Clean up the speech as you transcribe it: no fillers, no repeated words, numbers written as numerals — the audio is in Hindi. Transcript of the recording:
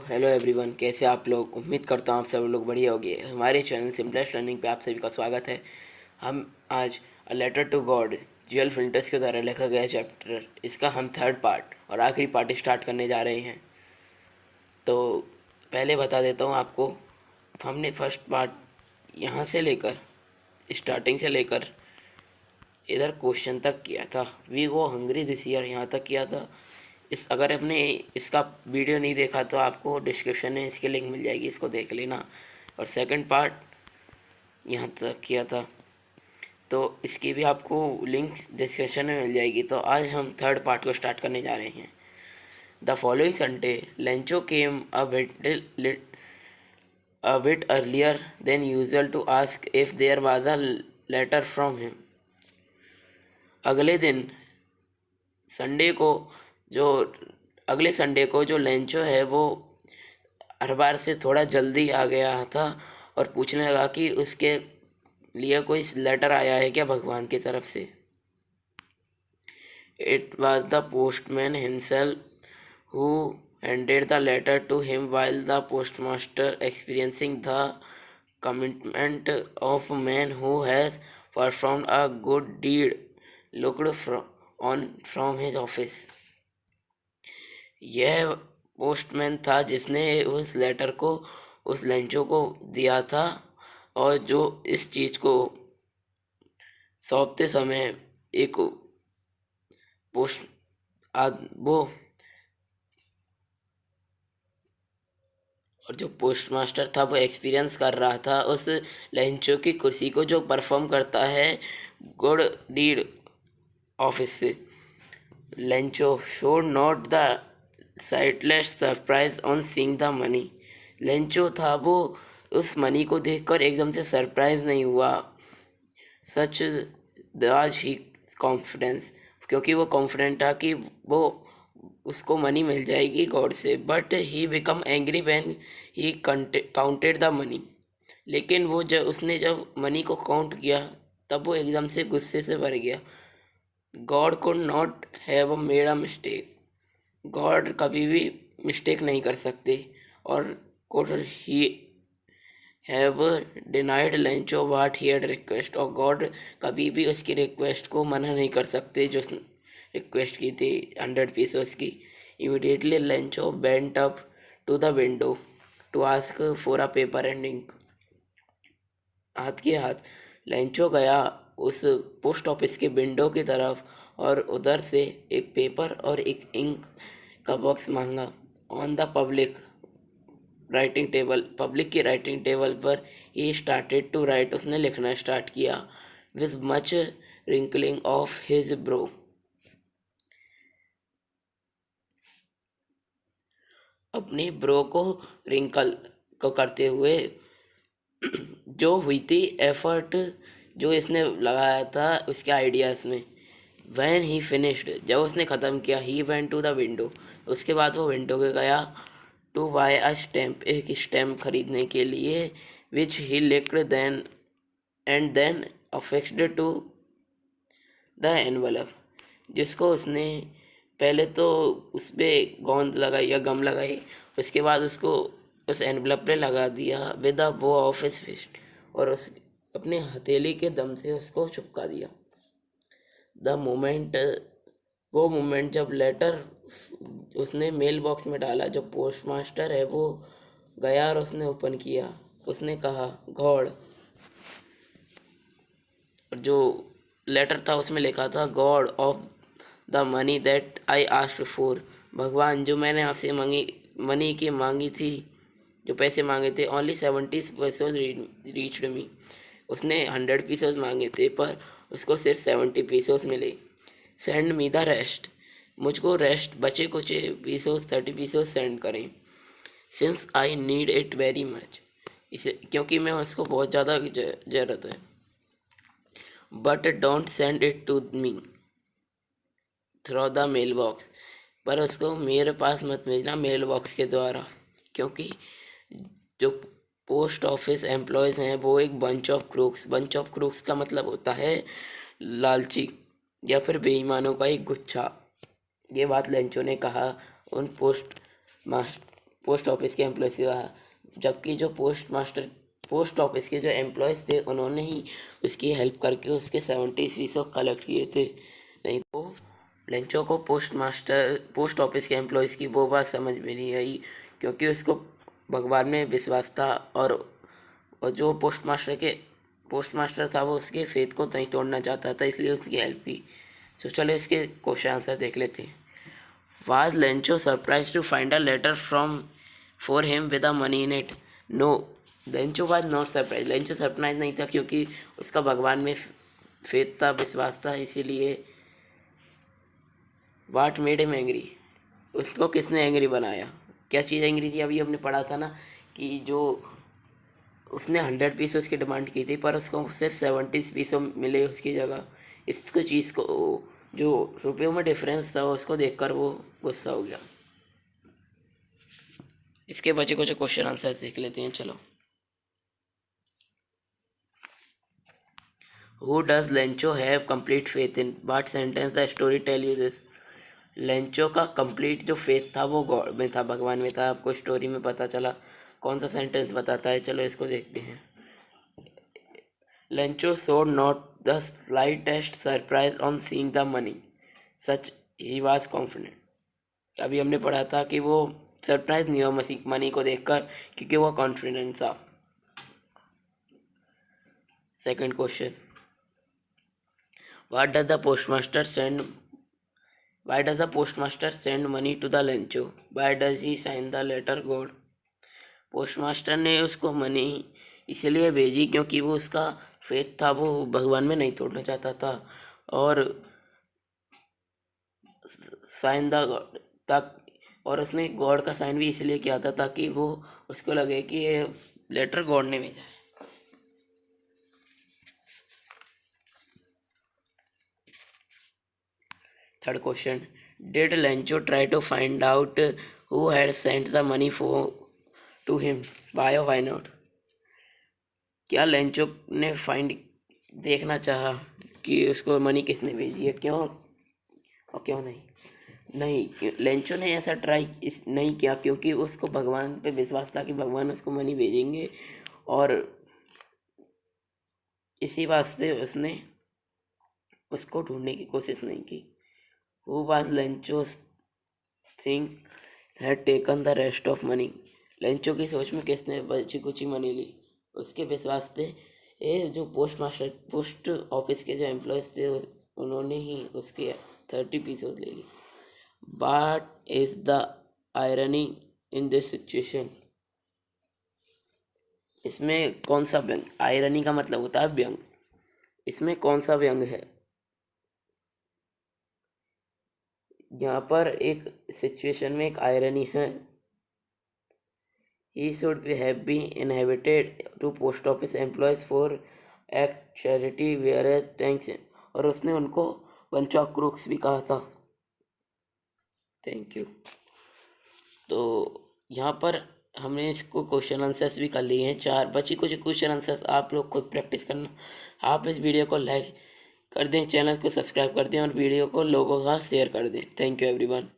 हेलो एवरीवन, कैसे आप लोग। उम्मीद करता हूँ आप सब लोग बढ़िया होंगे। हमारे चैनल सिंपलेस्ट लर्निंग पे आप सभी का स्वागत है। हम आज अ लेटर टू गॉड ज्वेल फिल्टर्स के द्वारा लिखा गया चैप्टर, इसका हम थर्ड पार्ट और आखिरी पार्ट स्टार्ट करने जा रहे हैं। तो पहले बता देता हूँ आपको, हमने फर्स्ट पार्ट यहाँ से लेकर स्टार्टिंग से लेकर इधर क्वेश्चन तक किया था। We go hungry this year यहाँ तक किया था। इस अगर आपने इसका वीडियो नहीं देखा तो आपको डिस्क्रिप्शन में इसकी लिंक मिल जाएगी, इसको देख लेना। और सेकंड पार्ट यहाँ तक किया था, तो इसकी भी आपको लिंक डिस्क्रिप्शन में मिल जाएगी। तो आज हम थर्ड पार्ट को स्टार्ट करने जा रहे हैं। The following Sunday Lencho came a bit earlier than usual to ask if there was a letter from him. अगले दिन संडे को जो अगले संडे को जो लेंचो है वो हर बार से थोड़ा जल्दी आ गया था और पूछने लगा कि उसके लिए कोई लेटर आया है क्या भगवान की तरफ से। It was the postman himself who handed the letter to him while the postmaster, experiencing the commitment of a man who has performed a good deed, looked from his office. यह पोस्टमैन था जिसने उस लेटर को उस लेंचो को दिया था, और जो इस चीज़ को सौंपते समय एक पोस्ट वो और जो पोस्टमास्टर था वो एक्सपीरियंस कर रहा था उस लेंचो की कुर्सी को जो परफॉर्म करता है गुड डीड ऑफिस से। लेंचो शोड नॉट द साइटलेस surprise on seeing the money. Lencho था वो उस मनी को देखकर एकदम से सरप्राइज नहीं हुआ। सच दाज ही कॉन्फिडेंस, क्योंकि वो कॉन्फिडेंट था कि वो उसको मनी मिल जाएगी गॉड से। But he become angry when he counted the money. लेकिन वो जब मनी को काउंट किया तब वो एकदम से गुस्से से भर गया। God could not have made a mistake. God कभी भी मिस्टेक नहीं कर सकते। और could he have denied Lencho what he had request. और गॉड कभी भी उसकी रिक्वेस्ट को मना नहीं कर सकते जो रिक्वेस्ट की थी 100 पीसेस की। Immediately Lencho went up to the window to ask for a paper and ink. हाथ के हाथ लेंचो गया उस पोस्ट ऑफिस के विंडो की तरफ और उधर से एक पेपर और एक इंक का बॉक्स मांगा। ऑन द पब्लिक की राइटिंग टेबल पर ही स्टार्टेड टू राइट। उसने लिखना स्टार्ट किया with much wrinkling of his bro. अपनी ब्रो को रिंकल को करते हुए जो हुई थी एफर्ट जो इसने लगाया था उसके आइडियाज़ में। वैन ही फिनिश्ड, जब उसने ख़त्म किया, he went to the window, उसके बाद वो विंडो के गया टू बाय अ स्टैम्प, एक स्टैम्प खरीदने के लिए। Which he licked then and then affixed to the envelope, जिसको उसने पहले तो उस पर गोंद लगाई या गम लगाई, उसके बाद उसको उस एनवलप पे लगा दिया विद अ बो ऑफ हिज फिस्ट, और उस अपने हथेली के दम से उसको चिपका दिया। द मोमेंट, वो मोमेंट जब लेटर उसने मेल बॉक्स में डाला, जो पोस्टमास्टर है वो गया और उसने ओपन किया। उसने कहा गॉड, और जो लेटर था उसमें लिखा था God of the money that I asked for. भगवान, जो मैंने आपसे मनी की मांगी थी, जो पैसे मांगे थे, ओनली 70 पीसेस रीच्ड मी। उसने 100 पीसेस मांगे थे पर उसको सिर्फ 70 पीसेस मिले। सेंड मी द रेस्ट, मुझको रेस्ट बचे कुछ पीसेस 30 पीसेस सेंड करें। Since I need it very much, इसे क्योंकि मैं उसको बहुत ज़्यादा ज़रूरत है। But don't send it to me through the mail box, पर उसको मेरे पास मत भेजना मेल बॉक्स के द्वारा, क्योंकि जो पोस्ट ऑफिस एम्प्लॉयज़ हैं वो एक बंच ऑफ क्रूक्स का मतलब होता है लालची या फिर बेईमानों का एक गुच्छा। ये बात लेंचो ने कहा उन पोस्ट ऑफिस के एम्प्लॉयज़ की कहा, जबकि जो पोस्ट ऑफिस के जो एम्प्लॉयज़ थे उन्होंने ही उसकी हेल्प करके उसके 70% कलेक्ट किए थे। नहीं तो लेंचो को पोस्ट ऑफिस के एम्प्लॉयज़ की वो बात समझ में नहीं आई, क्योंकि उसको भगवान में विश्वास था, और जो पोस्टमास्टर था वो उसके फेथ को नहीं तोड़ना चाहता था, इसलिए उसकी हेल्प की। तो चलो इसके क्वेश्चन आंसर देख लेते हैं। Was Lencho surprise to find a letter from for him with a money in it? No, Lencho was not surprise. Lencho surprise नहीं था, क्योंकि उसका भगवान में फेथ था, विश्वास था, इसीलिए। वाट मेड हिम एंग्री? उसको किसने एंग्री बनाया? क्या चीज़ एंग्री थी? अभी हमने पढ़ा था ना कि जो उसने 100 पीस उसकी डिमांड की थी, पर उसको सिर्फ 70 पीस मिले उसकी जगह। इसको चीज़ को, जो रुपयों में डिफरेंस था उसको देखकर वो गुस्सा हो गया। इसके बचे कुछ क्वेश्चन आंसर देख लेते हैं, चलो। Who does Lencho have complete faith in? What sentence the story tell you this? Lencho का कंप्लीट जो फेथ था वो गॉड में था, भगवान में था। आपको स्टोरी में पता चला। कौन सा सेंटेंस बताता है? चलो इसको देखते हैं। Lencho showed not the slightest surprise on seeing the money. Such he was confident. अभी हमने पढ़ा था कि वो सरप्राइज नहीं हुआ मनी को देखकर, क्योंकि वो कॉन्फिडेंट था। Second question, what does the postmaster send Why does the postmaster send money to the Lencho? Why does he sign the letter God? Postmaster ने उसको मनी इसलिए भेजी क्योंकि वो उसका फेथ था, वो भगवान में नहीं तोड़ना चाहता था, और साइन द गॉड तक, और उसने गॉड का साइन भी इसलिए किया था ताकि वो उसको लगे कि ये लेटर गॉड ने भेजा है। Third question, did Lencho try to find out who had sent the money to him? Why और वाई नॉट? क्या लेंचो ने देखना चाहा कि उसको मनी किसने भेजी है, क्यों और क्यों नहीं? नहीं, लेंचो ने ऐसा नहीं किया, क्योंकि उसको भगवान पे विश्वास था कि भगवान उसको मनी भेजेंगे, और इसी वास्ते उसने उसको ढूंढने की कोशिश नहीं की। Who was Lencho's think had taken the rest of money? Lencho की सोच में किसने बची कुची मनी ली? उसके विश्वास थे ये जो पोस्ट ऑफिस के जो एम्प्लॉयज़ थे उन्होंने ही उसके 30 पीस ले ली। What is the irony in this situation? इसमें कौन सा व्यंग? आयरनी का मतलब होता है व्यंग। इसमें कौन सा व्यंग है? यहाँ पर एक सिचुएशन में एक आयरनी है। He should have been inhabited to post office employees for act charity whereas thanks, और उसने उनको बंच ऑफ क्रूक्स भी कहा था। Thank you. तो यहाँ पर हमने इसको क्वेश्चन आंसर्स भी कर लिए हैं। 4 बची कुछ क्वेश्चन आंसर्स आप लोग खुद प्रैक्टिस करना। आप इस वीडियो को लाइक कर दें, चैनल को सब्सक्राइब कर दें, और वीडियो को लोगों का शेयर कर दें। Thank you everyone.